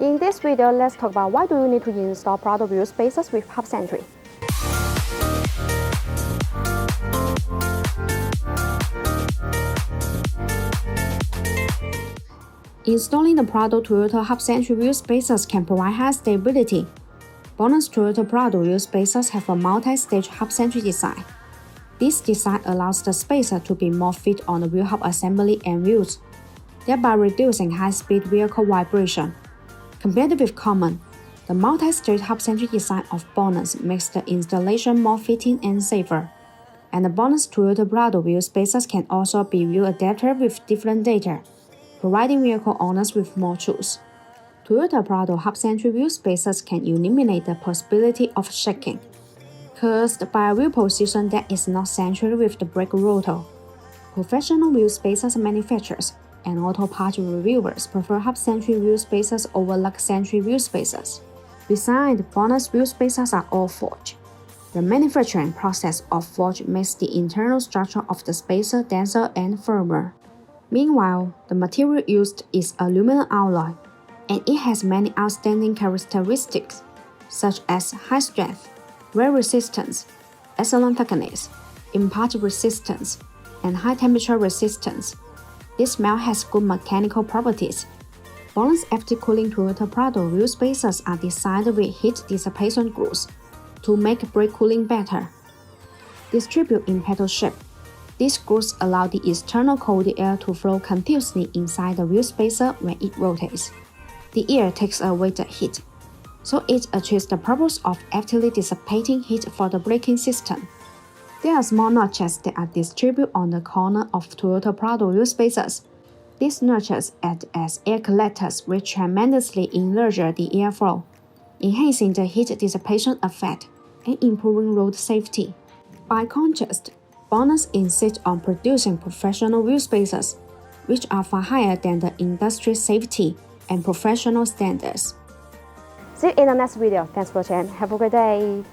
In this video, let's talk about why do you need to install Prado wheel spacers with Hub-Centric. Installing the Prado Toyota Hub-Centric wheel spacers can provide high stability. BONOSS Toyota Prado wheel spacers have a multi-stage Hub-Centric design. This design allows the spacer to be more fit on the wheel hub assembly and wheels, thereby reducing high-speed vehicle vibration. Compared with common, the multi-stage Hub-Centric design of BONOSS makes the installation more fitting and safer. And the BONOSS Toyota Prado wheel spacers can also be wheel adapted with different data, providing vehicle owners with more choice. Toyota Prado Hub-Centric wheel spacers can eliminate the possibility of shaking, caused by a wheel position that is not centered with the brake rotor. Professional wheel spacers manufacturers and auto parts reviewers prefer Hub-Centric wheel spacers over lug-centric wheel spacers. Besides, BONOSS wheel spacers are all forged. The manufacturing process of forge makes the internal structure of the spacer denser and firmer. Meanwhile, the material used is aluminum alloy, and it has many outstanding characteristics, such as high strength, wear resistance, excellent thickness, impact resistance, and high temperature resistance. This melt has good mechanical properties. BONOSS active cooling Toyota Prado wheel spacers are designed with heat dissipation grooves to make brake cooling better. Distributed in petal shape, these grooves allow the external cold air to flow continuously inside the wheel spacer when it rotates. The air takes away the heat, so it achieves the purpose of actively dissipating heat for the braking system. There are small notches that are distributed on the corner of Toyota Prado wheel spacers. These notches act as air collectors which tremendously enlarge the airflow, enhancing the heat dissipation effect and improving road safety. By contrast, BONOSS insists on producing professional wheel spacers, which are far higher than the industry safety and professional standards. See you in the next video. Thanks for watching. Have a great day.